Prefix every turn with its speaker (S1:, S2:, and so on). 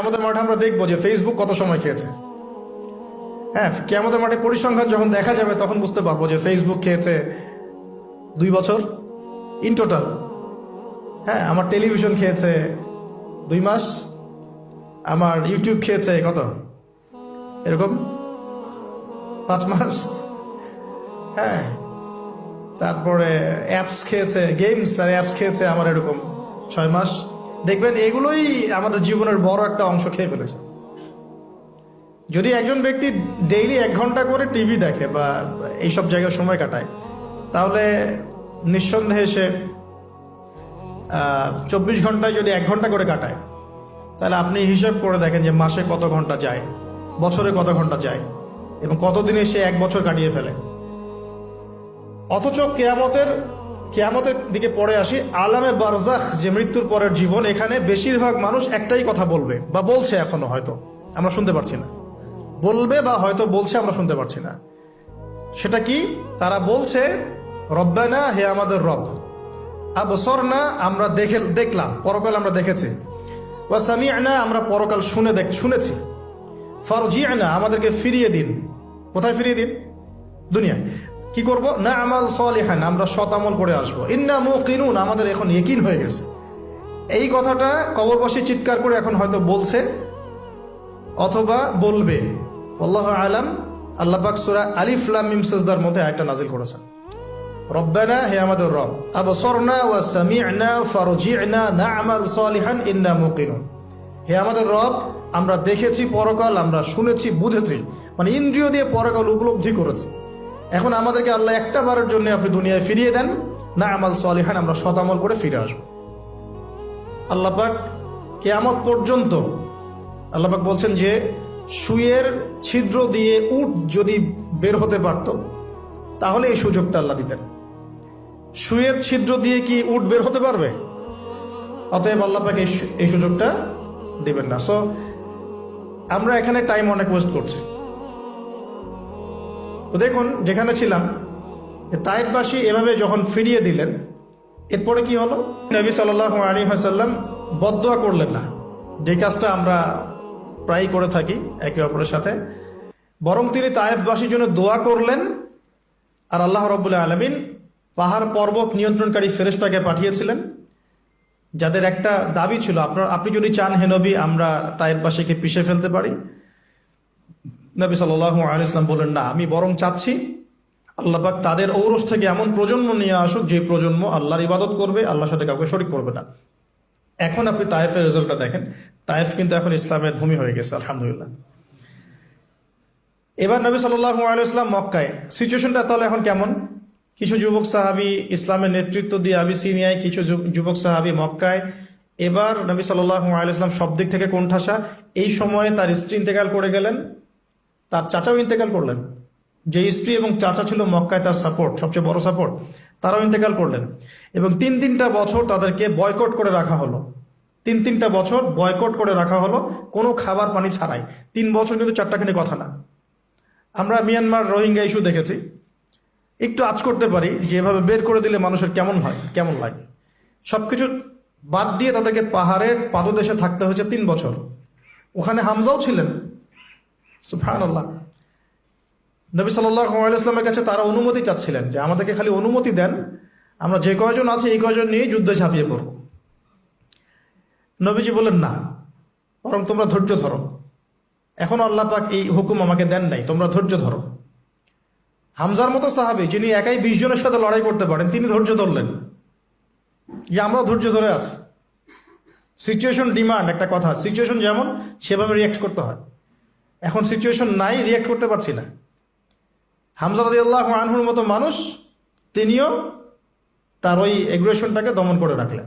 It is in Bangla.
S1: আমাদের মাঠে আমরা দেখবো যে ফেসবুক কত সময় খেয়েছে। হ্যাঁ, কিয়ামতের মাঠে পরিসংখ্যান যখন দেখা যাবে তখন বুঝতে পারবো যে ফেসবুক খেয়েছে 2 বছর ইন টোটাল। হ্যাঁ, আমার টেলিভিশন খেয়েছে 2 মাস, আমার ইউটিউব খেয়েছে কত, এরকম 5 মাস। হ্যাঁ, তারপরে অ্যাপস খেয়েছে, গেমস আর অ্যাপস খেয়েছে আমার এরকম 6 মাস। দেখবেন এগুলোই আমাদের জীবনের বড় একটা অংশ খেয়ে ফেলেছে। যদি একজন ব্যক্তি ডেইলি 1 ঘন্টা করে টিভি দেখে বা এইসব জায়গায় সময় কাটায়, তাহলে নিঃসন্দেহে সে 24 ঘন্টায় যদি 1 ঘন্টা করে কাটায়, তাহলে আপনি হিসাব করে দেখেন যে মাসে কত ঘন্টা যায়, বছরে কত ঘন্টা যায়, এবং কতদিনে সে 1 বছর কাটিয়ে ফেলে। অথচ কেয়ামতের দিকে পড়ে আসি, আলামে বারজাখ, যে মৃত্যুর পরের জীবন, এখানে বেশিরভাগ মানুষ একটাই কথা বলবে বা বলছে, এখনো হয়তো আমরা শুনতে পারছি না, বলবে বা হয়তো বলছে, আমরা শুনতে পারছি না। সেটা কি? তারা বলছে, রব্বানা, হে আমাদের রব, আবসরনা, আমরা দেখলাম, পরকাল আমরা দেখেছি, ওয়া সামি'না, আমরা পরকাল শুনেছি, ফারজি'না, আমাদেরকে ফিরিয়ে দিন। কোথায় ফিরিয়ে দিন? দুনিয়ায়। কি করব? না আমাল সালিহান, আমরা সৎ আমল করে আসবো। ইন্না মুকিনুন, আমাদের এখন ইয়াকিন হয়ে গেছে। এই কথাটা কবরবাসী চিৎকার করে এখন হয়তো বলছে অথবা বলবে। আল্লাহু আলাম। আল্লাহ পাক সূরা আলিফ লাম মিম সাজদার মধ্যে আয়াতটা নাযিল করেছেন, রব্বানা, হে আমাদের রব, আবসরনা ওয়া সামি'না ফারজি'না না'মাল সালিহান ইন্না মুকিনুন, হে আমাদের রব, আমরা দেখেছি পরকাল, আমরা শুনেছি, বুঝেছি, মানে ইন্দ্রিয় দিয়ে পরকাল উপলব্ধি করেছি। এখন আমাদেরকে আল্লাহ একটা বারের জন্য আপনি দুনিয়ায় ফিরিয়ে দেন, না'মাল সালিহান, আমরা সৎ আমল করে ফিরে আসবো। আল্লাহ পাক কিয়ামত পর্যন্ত আল্লাহ পাক বলছেন যে সুয়ের ছিদ্র দিয়ে উট যদি বের হতে পারত, তাহলে এই সুযোগটা আল্লাহ দিতেন। সুয়ের ছিদ্র দিয়ে কি উট বের হতে পারবে? অতএব আল্লাহ পাক এই সুযোগটা দিবেন না। সো আমরা এখানে টাইম অনেক ওয়েস্ট করছি। তো দেখুন, যেখানে ছিলাম, তায়েফবাসী এভাবে যখন ফিরিয়ে দিলেন, এরপরে কি হলো? নবী সাল্লাল্লাহু আলাইহি ওয়াসাল্লাম বদদুয়া করলেন না, যে কাজটা আমরা প্রায় করে থাকি একে অপরের সাথে, বরং তিনি তায়েফবাসীর জন্য দোয়া করলেন। আর আল্লাহ রাব্বুল আলামিন পাহাড় পর্বত নিয়ন্ত্রণকারী ফেরেশতাকে পাঠিয়েছিলেন, যাদের একটা দাবি ছিল, আপনি যদি চান হে নবী, আমরা তায়েফবাসীকে পিষে ফেলতে পারি। নবী সাল্লাল্লাহু আলাইহি ওয়াসাল্লাম বললেন, না, আমি বরং চাচ্ছি আল্লাহ পাক তাদের ঔরস থেকে এমন প্রজন্ম নিয়ে আসুক, যে প্রজন্ম আল্লাহর ইবাদত করবে, আল্লাহর সাথে কাউকে শরীক করবে না। এখন আপনি তায়েফের রেজাল্টটা দেখেন। তায়েফ কিন্তু এখন ইসলামের ভূমি হয়ে গেছে, আলহামদুলিল্লাহ। এবার নবী সাল্লাল্লাহু আলাইহি ওয়াসাল্লাম মক্কায়, সিচুয়েশনটা তাহলে এখন কেমন? কিছু যুবক সাহাবী ইসলামের নেতৃত্ব দিয়ে আবিসিনিয়ায়, কিছু যুবক সাহাবী মক্কায়। এবার নবী সাল্লাল্লাহু আলাইহি ওয়াসাল্লাম সব দিক থেকে কোণঠাসা। এই সময়ে তার স্ত্রী ইন্তেকাল করে গেলেন, তার চাচাও ইন্তেকাল করলেন। যে স্ত্রী এবং চাচা ছিল মক্কায় তার সাপোর্ট, সবচেয়ে বড় সাপোর্ট, তারাও ইন্তেকাল করলেন। এবং 3 বছর তাদেরকে বয়কট করে রাখা হলো। 3 বছর বয়কট করে রাখা হলো, কোনো খাবার পানি ছাড়াই। 3 বছর কিন্তু চারটাখানি কথা না। আমরা মিয়ানমার রোহিঙ্গা ইস্যু দেখেছি, একটু আঁচ করতে পারি যে এভাবে বের করে দিলে মানুষের কেমন লাগে। সবকিছু বাদ দিয়ে তাদেরকে পাহাড়ের পাদদেশে থাকতে হয়েছে 3 বছর। ওখানে হামজাও ছিলেন, সুবহানাল্লাহ। নবী সাল্লাল্লাহু আলাইহি ওয়াসাল্লামের কাছে তারা অনুমতি চাচ্ছিলেন যে আমাদেরকে খালি অনুমতি দেন, আমরা যে কয়জন আছি এই কয়জন নিয়ে যুদ্ধে ঝাঁপিয়ে পড়ব। নবীজি বললেন, না, বরং তোমরা ধৈর্য ধরো। এখন আল্লাহ পাক এই হুকুম আমাকে দেন নাই, তোমরা ধৈর্য ধরো। হামজার মতো সাহাবী, যিনি একাই 20 জনের সাথে লড়াই করতে পারেন, তিনি ধৈর্য ধরলেন যে আমরাও ধৈর্য ধরে আছি। সিচুয়েশন ডিমান্ড, একটা কথা, সিচুয়েশন যেমন সেভাবে রিয়াক্ট করতে হয়। এখন সিচুয়েশন নাই, রিয়াক্ট করতে পারছি না। হামজা রাদিয়াল্লাহু আনহুর মতো মানুষ, তিনিও তার ওই এগ্রেশনটাকে দমন করে রাখলেন।